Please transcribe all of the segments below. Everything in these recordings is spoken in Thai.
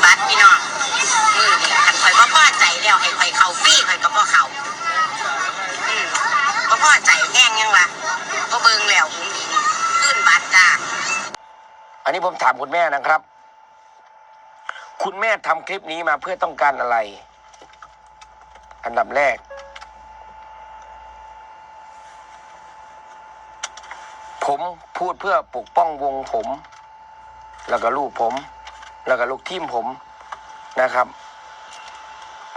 บัตรพี่น้องนี่คันข่อยบ่พอใจแล้วให้ข่อยเข้าฟรีข่อยก็บ่เข้าบ่พอใจแห้งยังวะบ่เบิ่งแล้วขึ้นบัตรจ้าอันนี้ผมถามคุณแม่นะครับ คุณแม่ทำคลิปนี้มาเพื่อต้องการอะไร อันดับแรกผมพูดเพื่อปกป้องวงผมแล้วก็ลูกผมแล้วก็ลูกทีมผมนะครับ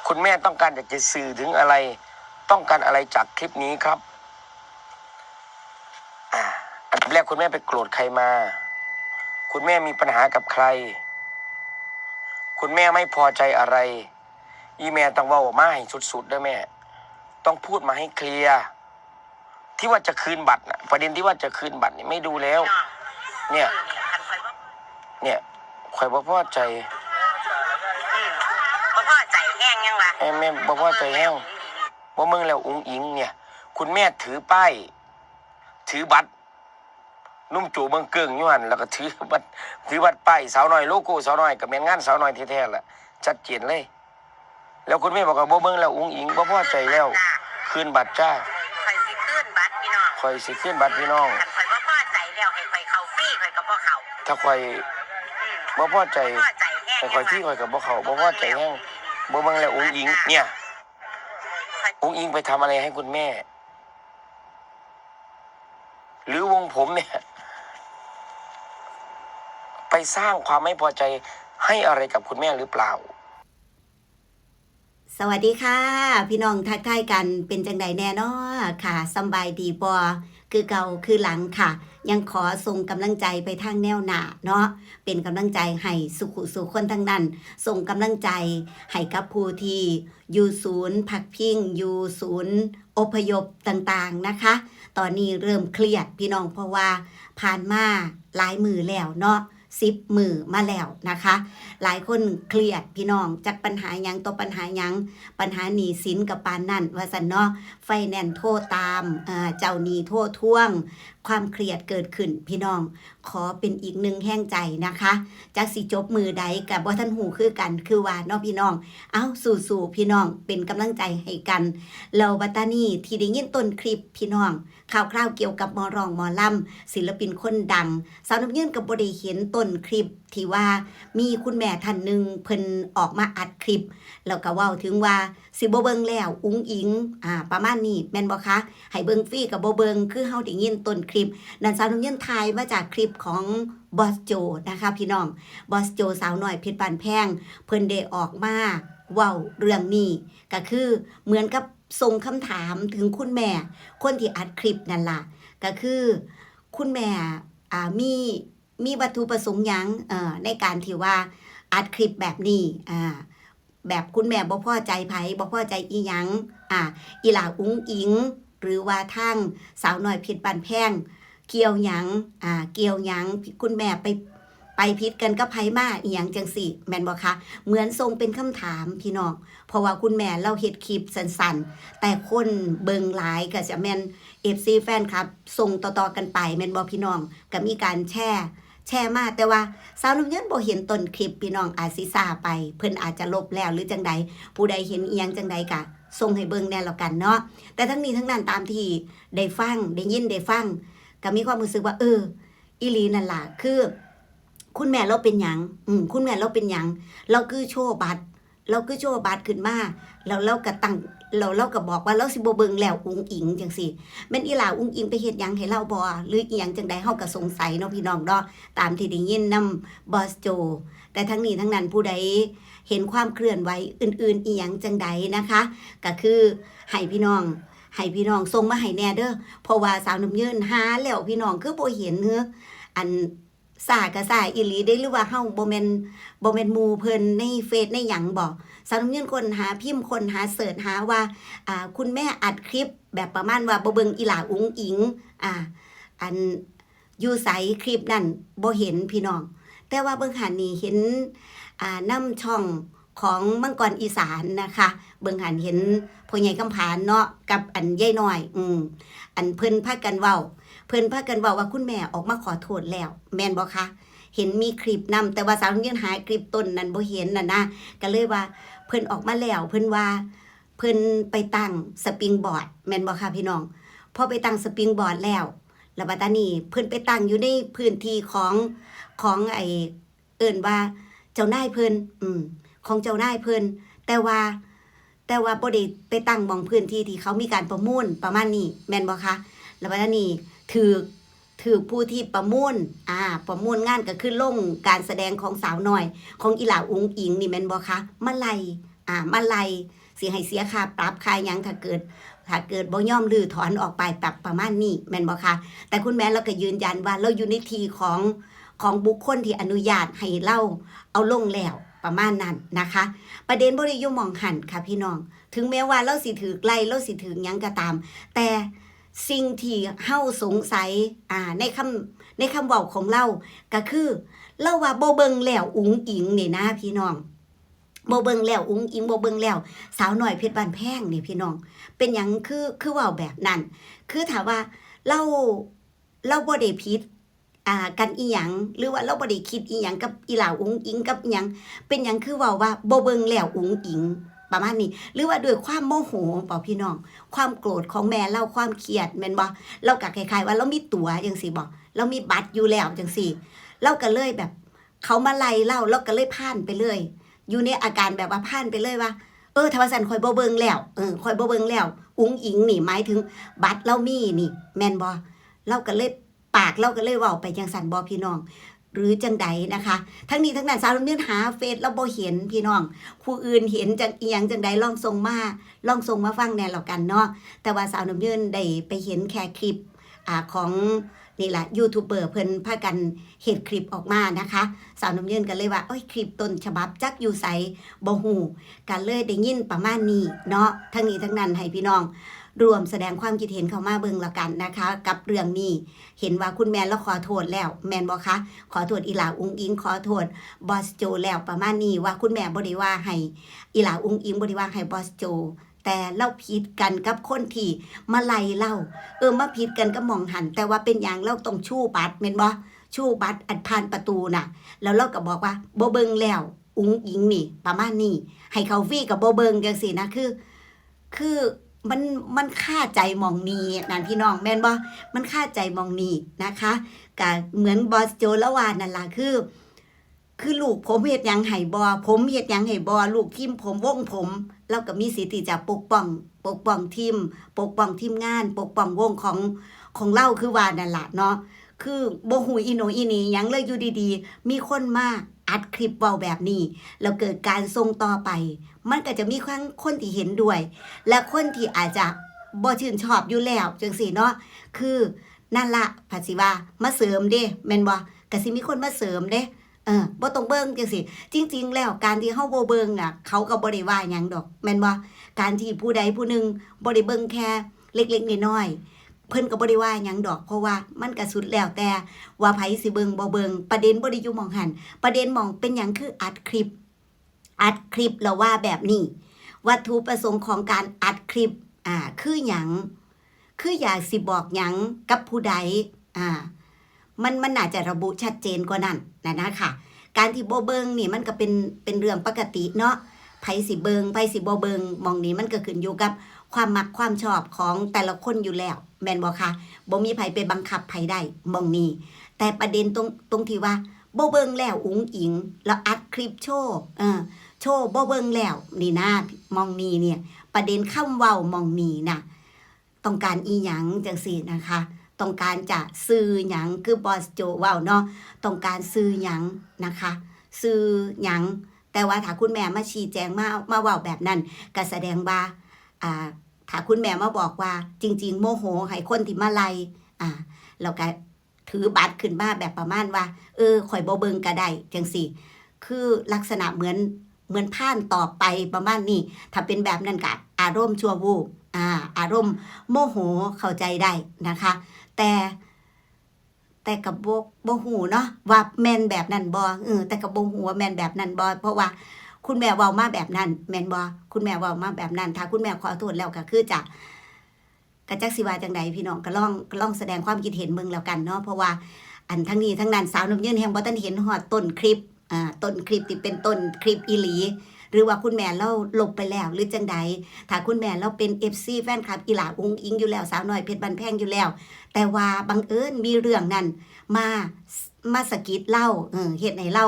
คุณแม่ต้องการอยากจะสื่อถึงอะไรต้องการอะไรจากคลิปนี้ครับอันดับแรกคุณแม่ไปโกรธใครมาคุณแม่มีปัญหากับใครคุณแม่ไม่พอใจอะไรอีแม่ต้องเว้ามาให้สุดๆด้วยแม่ต้องพูดมาให้เคลียร์ที่ว่าจะคืนบัตรนะประเด็นที่ว่าจะคืนบัตรนี่ไม่ดูแล้วเนี่ยข่อยบ่พอใจบ่พอใจแห้งยังวะแม่บ่พอใจแห้งบ่มึงแล้วอุ๋งอิงเนี่ยคุณแม่ถือป้ายถือบัตรนุ่มจู่เมืองเกิงอยู่หั่นแล้วก็ถือบัตรป้ายสาวน้อยโลโก้สาวน้อยก็แม่นงานสาวน้อยแท้ๆแหละชัดเจนเลยแล้วคุณแม่บอกว่าบ่เบิ่งแล้วอุ๋งอิงบ่พอใจแล้วคืนบัตรจ้าข่อยสิคืนบัตรพี่น้องข่อยสิคืนบัตรพี่น้องข่อยบ่พอใจแล้วให้ข่อยเข้าฟรีข่อยก็บ่เข้าถ้าข่อยบ่พอใจให้ข่อยฟรีข่อยก็บ่เข้าบ่พอใจแฮงบ่เบิ่งแล้วอุ๋งอิงเนี่ยอุ๋งอิงไปทำอะไรให้คุณแม่หรือวงผมเนี่ยไปสร้างความไม่พอใจให้อะไรกับคุณแม่หรือเปล่าสวัสดีค่ะพี่น้องทักทายกันเป็นจังใดแน่นอค่ะสบายดีบ่คือเก่าคือหลังค่ะยังขอส่งกำลังใจไปทางแนวหน้าเนาะเป็นกำลังใจให้สุขุสุขคนทั้งนั้นส่งกำลังใจให้กับผู้ที่อยู่ศูนย์พักพิงอยู่ศูนย์อพยพต่างๆนะคะตอนนี้เริ่มเครียดพี่น้องเพราะว่าผ่านมาหลายมือแล้วเนาะ10 มือมาแล้วนะคะหลายคนเครียดพี่น้องจากปัญหายังต่อปัญหายังปัญหาหนี้สินกับปานนั่นว่าสันเนาะไฟแนนซ์โทรตามเจ้าหนี้โทรท่วงความเครียดเกิดขึ้นพี่น้องขอเป็นอีกหนึ่งแห้งใจนะคะจากสิจบมือใดกับบ่ท่านหูคือกันคือว่าเนาะพี่น้องเอาสู่พี่น้องเป็นกำลังใจให้กันเราบัตตานี่ที่ได้ยินต้นคลิปพี่น้องข่าวเกี่ยวกับหมอร้องหมอลำศิลปินคนดังสาวน้ำยืนกับบ่ได้เห็นต้นคลิปที่ว่ามีคุณแม่ท่านหนึ่งเพิ่นออกมาอัดคลิปแล้วก็เว้าถึงว่าสิบ่เบิ่งแล้วอุ๋งอิงประมาณนี้แม่นบ่คะให้เบิ่งฟรีกับบ่เบิ่งคือเฮาได้ยินต้นคลิปนั่นสาวน้ำยืนถ่ายมาจากคลิปของบอสโจนะคะพี่น้องบอสโจสาวน้อยเพชรบานแพงเพิ่นได้ออกมาเว้าเรื่องนี้ก็คือเหมือนกับส่งคำถามถึงคุณแม่คนที่อัดคลิปนั่นล่ะก็คือคุณแม่มีวัตถุประสงค์หยังในการที่ว่าอัดคลิปแบบนี้แบบคุณแม่บ่พอใจไผบ่พอใจอีหยังอีหล่าอุ๋งอิงหรือว่าทางสาวน้อยเพชรบานแพงเกี่ยวหยังคุณแม่ไปพิดกันกับไผมาอีหยังจังสิแม่นบ่คะเหมือนทรงเป็นคำถามพี่น้องเพราะว่าคุณแม่เราเฮ็ดคลิปสั้นๆแต่คนเบิ่งหลายก็จะแม่น FC แฟนครับส่งต่อๆกันไปแม่นบ่พี่น้องก็มีการแชร์มาแต่ว่าสาวน้ำยืนบ่เห็นต้นคลิปพี่น้องอาจสิซาไปเพิ่นอาจจะลบแล้วหรือจังใดผู้ใดเห็นอีหยังจังใดก็ส่งให้เบิ่งแน่แล้วกันเนาะแต่ทั้งนี้ทั้งนั้นตามที่ได้ฟังได้ยินได้ฟังก็มีความรู้สึกว่าอีหลีนั่นล่ะคือคุณแม่เราเป็นหยังคุณแม่เราเป็นหยังเราคือโชว์บัตรขึ้นมาแล้วเราก็ตั้งเราก็บอกว่าเราสิบ่เบิ่งแล้วอุ๋งอิงจังซี่แม่นอีหล่าอุ๋งอิงไปเฮ็ดหยังให้เราบ่หรืออีหยังจังใดเฮาก็สงสัยเนาะพี่น้องเนาะตามที่ได้ยินนำบอสโจแต่ทั้งนี้ทั้งนั้นผู้ใดเห็นความเคลื่อนไหวอื่นๆอีหยังจังใดนะคะก็คือให้พี่น้องส่งมาให้แน่เด้อเพราะว่าสาวน้ำยืนหาแล้วพี่น้องคือบ่เห็นอันสาอีหลีได้หรือว่าเฮาบ่แม่นหมู่เพิ่นในเฟซในหยังบ่สาวน้ำยืนคนหาพิมพ์คนหาเสิร์ชหาว่าคุณแม่อัดคลิปแบบประมาณว่าบ่เบิ่งอีหล่าอุ๋งอิงอันอยู่ไสคลิปนั่นบ่เห็นพี่น้องแต่ว่าเบิ่งหันนี่เห็นนำช่องของมังกรอีสานนะคะเบิ่งหันเห็นพ่อใหญ่คำผานเนาะกับอันยายน้อยอันเพิ่นพากันเว้าว่าคุณแม่ออกมาขอโทษแล้วแม่นบ่คะ เห็นมีคลิปนำแต่ว่าสาวน้ำยืนหาคลิปต้นนั้นบ่เห็นน่ะนะก็เลยว่าเพิ่นออกมาแล้วเพิ่นว่าเพิ่นไปตั้งสปริงบอร์ดแม่นบ่ค่ะพี่น้องพอไปตั้งสปริงบอร์ดแล้วบัดนี้เพิ่นไปตั้งอยู่ในพื้นที่ของไอ้เอิ้นว่าเจ้านายเพิ่นของเจ้านายเพิ่นแต่ว่าบ่ได้ไปตั้งหม้องพื้นที่ที่เขามีการประมูลประมาณนี้แม่นบ่คะแล้วบัดนี้ถือผู้ที่ประมูลงานก็คือลงการแสดงของสาวน้อยของอีหลาอุ๋งอิงนี่แม่นบ่คะมาไล่สิให้เสียค่าปรับค่าหยังถ้าเกิดบ่ยอมรื้อถอนออกไปปรับประมาณนี้แม่นบ่คะแต่คุณแม่เราก็ยืนยันว่าเราอยู่ในที่ของบุคคลที่อนุญาตให้เราเอาลงแล้วประมาณนั้นนะคะ ประเด็นบ่ได้อยู่หม่องหันค่ะพี่น้องถึงแม้ว่าเราสิถือไล่เราสิถือหยังก็ตามแต่สิ่งที่เฮาสงสัยในคำเว้าของเราก็คือเราว่าบ่เบิ่งแล้วอุ๋งอิงนี่นะพี่น้องบ่เบิ่งแล้วอุ๋งอิงบ่เบิ่งแล้วสาวน้อยเพชรบ้านแพงนี่พี่น้องเป็นหยังคือเว้าแบบนั้นคือถ้าว่าเราบ่ได้ผิดกันอีหยังหรือว่าเราบ่ได้คิดอีหยังกับอีหลาอุ๋งอิงกับอีหยังเป็นหยังคือเว้าว่าบ่เบิ่งแล้วอุ๋งอิงประมาณนี้หรือว่าด้วยความโมโหบ่พี่น้องความโกรธของแม่เราความเครียดแม่นบ่เราก็คล้ายๆว่าเรามีตั๋วจังซี่บ่เรามีบัตรอยู่แล้วจังซี่เราก็เลยแบบเขามาไล่เราก็เลยผ่านไปเลยอยู่ในอาการแบบว่าผ่านไปเลยว่าถ้าว่าซั่นข่อยบ่เบิ่งแล้วข่อยบ่เบิ่งแล้วอุ๋งอิงนี่หมายถึงบัตรเรามีนี่แม่นบ่เราก็เลยปากเราก็เลยเว้าไปจังซั่นบ่พี่น้องหรือจังใดนะคะทั้งนี้ทั้งนั้นสาวน้ำยืนหาเฟซเราบ่เห็นพี่น้องผู้อื่นเห็นจังอีหยังจังใดลองส่งมาฟังแน่แล้วกันเนาะแต่ว่าสาวน้ำยืนได้ไปเห็นแค่คลิปของนี่แหละยูทูบเบอร์เพิ่นพากันเฮ็ดคลิปออกมานะคะสาวน้ำยืนก็เลยว่าคลิปต้นฉบับจักอยู่ไสบ่ฮู้ก็เลยได้ยินประมาณนี้เนาะทั้งนี้ทั้งนั้นให้พี่น้องรวมแสดงความคิดเห็นเข้ามาเบิ่งแล้วกันนะคะกับเรื่องนี้เห็นว่าคุณแม่เราขอโทษแล้วแม่นบ่คะขอโทษอีหลาอุ๋งอิงขอโทษบอสโจแล้วประมาณนี้ว่าคุณแม่บ่ได้ว่าให้อีหลาอุ๋งอิงบ่ได้ว่าให้บอสโจแต่เราผิดกันกับคนที่มาไล่เรามาผิดกันกับหม่องหันแต่ว่าเป็นอย่างเราต้องชู้บัตรแม่นบ่ชู้บัตรอันผ่านประตูน่ะแล้วเราก็บอกว่าบ่เบิ่งแล้วอุ๋งอิงนี่ประมาณนี้ให้เขาฟรีกับบ่เบิ่งจังซี่นะคือมันค่าใจมองนี้นั่นพี่น้องแม่นบ่มันค่าใจมองนี้นะคะก็เหมือนบอสโจละว่านั่นล่ะคือลูกผมเฮ็ดหยังให้บ่ผมเฮ็ดหยังให้บ่ลูกทีมผมวงผมเราก็มีสิทธิ์ที่จะปกป้องทีมงานปกป้องวงของเราคือว่านั่นล่ะเนาะคือบ่ฮู้อีโหนอีนี่หยังเลยอยู่ดีๆมีคนมาอัดคลิปเว้าแบบนี้แล้วเกิดการส่งต่อไปมันก็จะมีคนที่เห็นด้วยและคนที่อาจจะบ่ชื่นชอบอยู่แล้วจังซี่เนาะคือนั่นล่ะผัดสิว่ามาเสริมเด้แม่นบ่ก็สิมีคนมาเสริมเด้บ่ต้องเบิ่งจังซี่จริงๆแล้วการที่เฮาบ่เบิ่งน่ะเขาก็บ่ได้ว่าหยังดอกแม่นบ่การที่ผู้ใดผู้หนึ่งบ่ได้เบิ่งแค่เล็กๆน้อยๆเพิ่นก็บ่ได้ว่าหยังดอกเพราะว่ามันก็สุดแล้วแต่ว่าไผสิเบิ่งบ่เบิ่งประเด็นบ่ได้อยู่หม่องหันประเด็นหม่องเป็นหยังคืออัดคลิปแล้วว่าแบบนี้วัตถุประสงค์ของการอัดคลิปคือหยังคืออยากสิบอกหยังกับผู้ใดมันน่าจะระบุชัดเจนกว่านั้นนะคะการที่บ่เบิ่งนี่มันก็เป็นเรื่องปกติเนาะไผสิเบิ่งไผสิบ่เบิ่งมองนี้มันก็ขึ้นอยู่กับความมักความชอบของแต่ละคนอยู่แล้วแม่นบ่คะบ่มีไผไปบังคับไผได้มองนี้แต่ประเด็นตรงที่ว่าบ่เบิ่งแล้วอุ๋งอิงแล้วอัดคลิปโชว์บ่เบิ่งแล้วนี่นะมองนี้เนี่ยประเด็นคำเว้ามองนี้นะต้องการอีหยังจังซี่นะคะต้องการจะซื้อหยังคือบอสโจเว้าเนาะต้องการซื้อหยังนะคะซื้อหยังแต่ว่าถ้าคุณแม่มาชี้แจงมาเว้าแบบนั้นก็แสดงว่าถ้าคุณแม่มาบอกว่าจริงๆโมโหให้คนที่มาไล่แล้วก็ถือบัตรขึ้นมาแบบประมาณว่าข่อยบ่เบิ่งก็ได้จังซี่คือลักษณะเหมือนผ่านต่อไปประมาณนี้ถ้าเป็นแบบนั้นก็อารมณ์ชั่ววูบอารมณ์โมโหเข้าใจได้นะคะแต่กับบ่ฮู้เนาะว่าแม่นแบบนั้นบ่แต่กับบ่ฮู้ว่าแม่นแบบนั้นบ่เพราะว่าคุณแม่เว้ามาแบบนั้นแม่นบ่คุณแม่เว้ามาแบบนั้นถ้าคุณแม่ขอโทษแล้วก็คือจะกะจักสิว่าจังใดพี่น้องก็ลองแสดงความคิดเห็นเบิ่งแล้วกันเนาะเพราะว่า อันทั้งนี้ทั้งนั้นสาวน้ำยืนแห่งบ่ทันเห็นฮอดต้นคลิปต้นคลิปที่เป็นต้นคลิปอีหลี หรือว่าคุณแม่เราลบไปแล้วหรือจังใดถ้าคุณแม่เราเป็น FC แฟนคลับอีหลาอุ้งอิงอยู่แล้วสาวน้อยเพชรบันแพงอยู่แล้ว แต่ว่าบังเอิญมีเรื่องนั้นมาสะกิดเล่าเฮ็ดให้เรา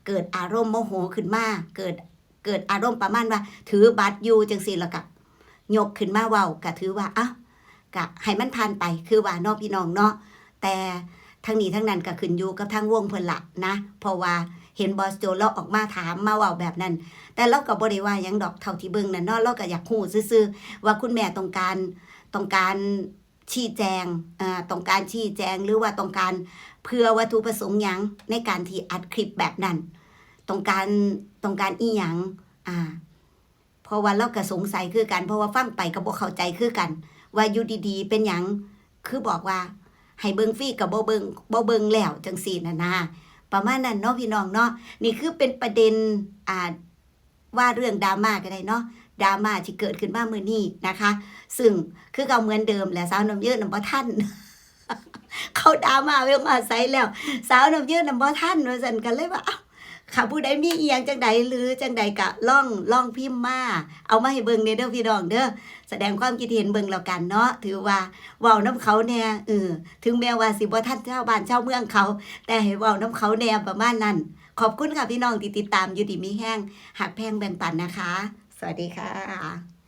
เกิดอารมณ์โมโหขึ้นมาเกิดอารมณ์ประมาณว่าถือบัตรอยู่จังซี่แล้วก็ยกขึ้นมาเว้าก็ถือว่าก็ให้มันผ่านไปคือว่าน้องพี่น้องเนาะแต่ทั้งนี้ทั้งนั้นก็ขึ้นอยู่กับทางวงเพิ่นละนะเพราะว่าเห็นบอสโจเราออกมาถามมาเว้าแบบนั้นแต่เราก็บ่ได้ว่าหยังดอกเท่าที่เบิ่งนั่นเนาะเราก็อยากฮู้ซื่อๆว่าคุณแม่ต้องการชี้แจงต้องการชี้แจงหรือว่าต้องการเพื่อวัตถุประสงค์หยังในการที่อัดคลิปแบบนั้นต้องการอีหยังเพราะว่าเราก็สงสัยคือกันเพราะว่าฟังไปก็บ่เข้าใจคือกันว่าอยู่ดีๆเป็นหยังคือบอกว่าให้เบิ่งฟรีก็บ่เบิ่งแล้วจังซี่น่ะนะประมาณนั้นเนาะพี่น้องเนาะนี่คือเป็นประเด็นว่าเรื่องดราม่าก็ได้เนาะดราม่าที่เกิดขึ้นมามื้อนี้นะคะ ซึ่งคือเก่าเหมือนเดิมแหละสาวน้ำยืดน้ำบ่ทัน เขาดราม่าเวลมาใส่แล้วสาวน้ำยืดน้ำบ่ทันว่าซั่นกันเลยว่าค่ะผู้ใดมีอีหยังจังใดหรือจังใดก็ล่องพิมพ์มาเอามาให้เบิ่งเด้อพี่น้องเด้อแสดงความคิดเห็นเบิ่งแล้วกันเนาะถือว่าเว้าน้ำเขาแน่ถึงแม้ว่าสิบ่ทันชาวบ้านชาวเมืองเขา แต่ให้เว้าน้ำเขาแน่ประมาณนั้นขอบคุณค่ะพี่น้องที่ติดตามอยู่ดีมีแห้งหักแพงแบ่งปันนะคะสวัสดีค่ะ